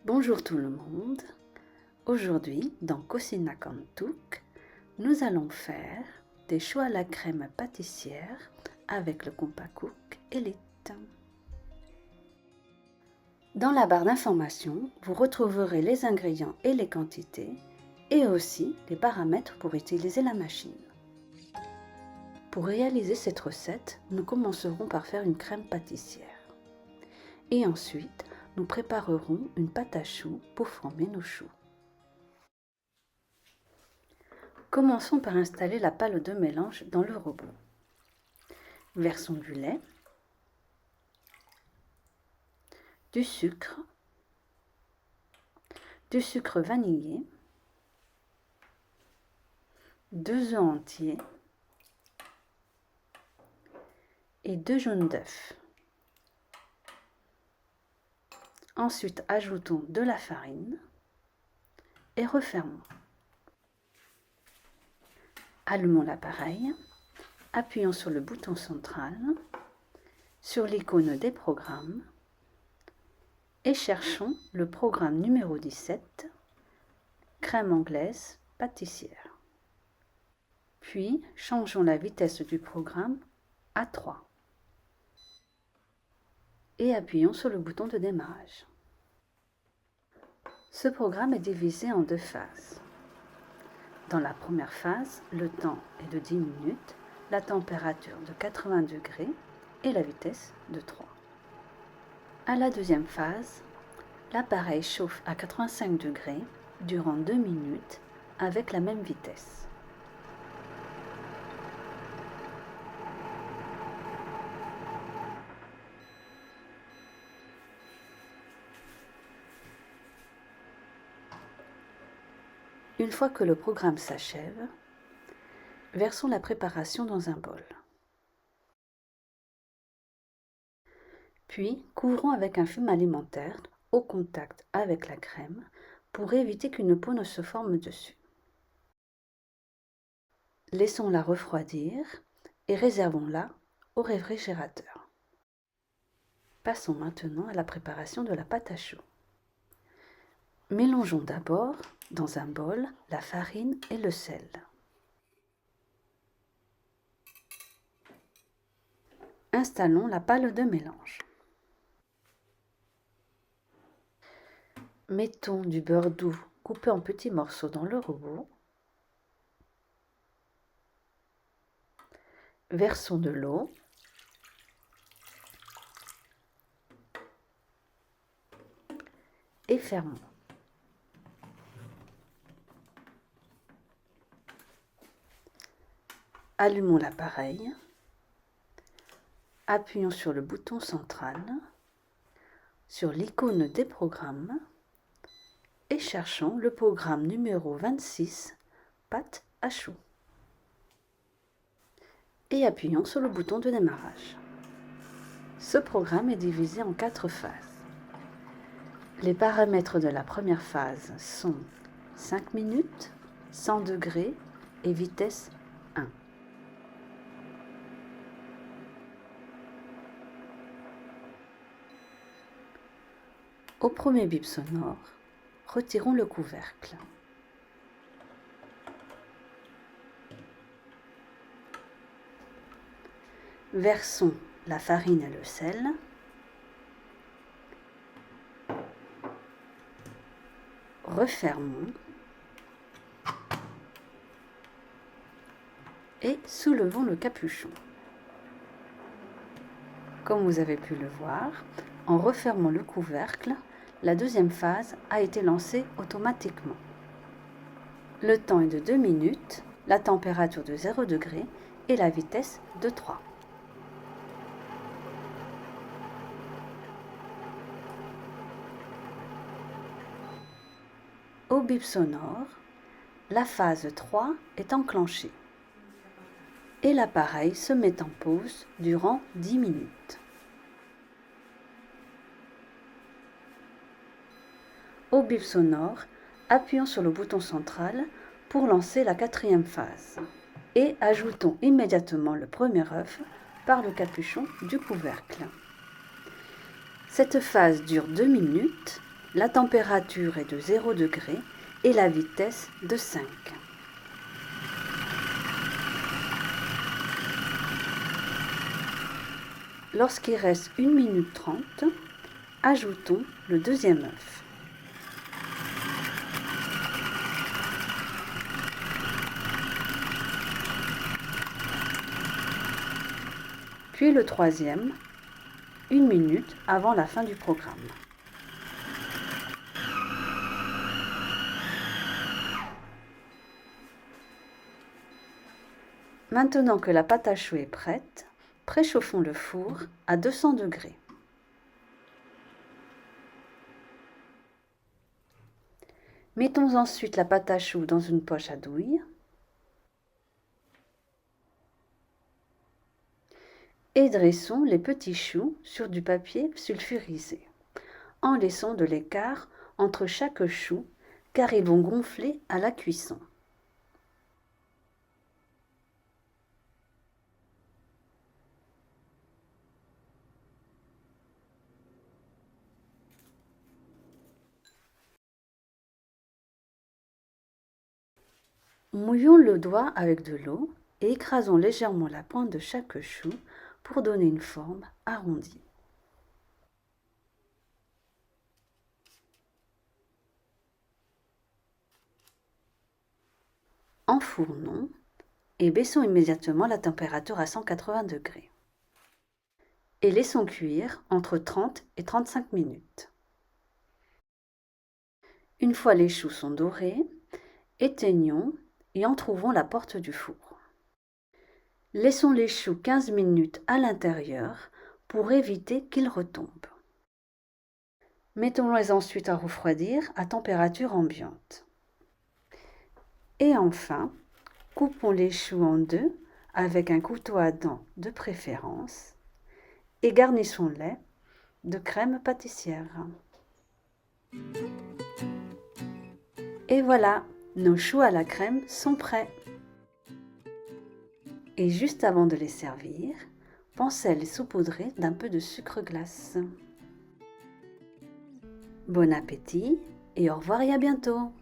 Bonjour tout le monde. Aujourd'hui, dans Cocina con Tuc, nous allons faire des choux à la crème pâtissière avec le Kumpakuc Elite. Dans la barre d'informations, vous retrouverez les ingrédients et les quantités, et aussi les paramètres pour utiliser la machine. Pour réaliser cette recette, nous commencerons par faire une crème pâtissière. Et ensuite, nous préparerons une pâte à choux pour former nos choux. Commençons par installer la pâle de mélange dans le robot. Versons du lait, du sucre vanillé, 2 œufs entiers et 2 jaunes d'œufs. Ensuite, ajoutons de la farine et refermons. Allumons l'appareil, appuyons sur le bouton central, sur l'icône des programmes et cherchons le programme numéro 17, crème anglaise pâtissière. Puis, changeons la vitesse du programme à 3 et appuyons sur le bouton de démarrage. Ce programme est divisé en 2 phases. Dans la première phase, le temps est de 10 minutes, la température de 80 degrés et la vitesse de 3. À la deuxième phase, l'appareil chauffe à 85 degrés durant 2 minutes avec la même vitesse. Une fois que le programme s'achève, versons la préparation dans un bol. Puis, couvrons avec un film alimentaire au contact avec la crème pour éviter qu'une peau ne se forme dessus. Laissons-la refroidir et réservons-la au réfrigérateur. Passons maintenant à la préparation de la pâte à choux. Mélangeons d'abord dans un bol la farine et le sel. Installons la pâle de mélange. Mettons du beurre doux coupé en petits morceaux dans le robot. Versons de l'eau. Et fermons. Allumons l'appareil. Appuyons sur le bouton central, sur l'icône des programmes et cherchons le programme numéro 26, pâte à choux. Et appuyons sur le bouton de démarrage. Ce programme est divisé en 4 phases. Les paramètres de la première phase sont 5 minutes, 100 degrés et vitesse 1. Au premier bip sonore, retirons le couvercle. Versons la farine et le sel. Refermons et soulevons le capuchon. Comme vous avez pu le voir, en refermant le couvercle, la deuxième phase a été lancée automatiquement. Le temps est de 2 minutes, la température de 0 degré et la vitesse de 3. Au bip sonore, la phase 3 est enclenchée et l'appareil se met en pause durant 10 minutes. Au bip sonore, appuyons sur le bouton central pour lancer la 4e phase et ajoutons immédiatement le premier œuf par le capuchon du couvercle. Cette phase dure 2 minutes. La température est de 0 degré et la vitesse de 5. Lorsqu'il reste 1 minute 30, ajoutons le deuxième œuf. Puis le troisième, 1 minute avant la fin du programme. Maintenant que la pâte à choux est prête, préchauffons le four à 200 degrés. Mettons ensuite la pâte à choux dans une poche à douille et dressons les petits choux sur du papier sulfurisé, en laissant de l'écart entre chaque chou car ils vont gonfler à la cuisson. Mouillons le doigt avec de l'eau et écrasons légèrement la pointe de chaque chou pour donner une forme arrondie. Enfournons et baissons immédiatement la température à 180 degrés. Et laissons cuire entre 30 et 35 minutes. Une fois les choux sont dorés, éteignons et entrouvons la porte du four. Laissons les choux 15 minutes à l'intérieur pour éviter qu'ils retombent. Mettons-les ensuite à refroidir à température ambiante. Et enfin, coupons les choux en deux avec un couteau à dents de préférence et garnissons-les de crème pâtissière. Et voilà, nos choux à la crème sont prêts. Et juste avant de les servir, pensez à les saupoudrer d'un peu de sucre glace. Bon appétit et au revoir et à bientôt!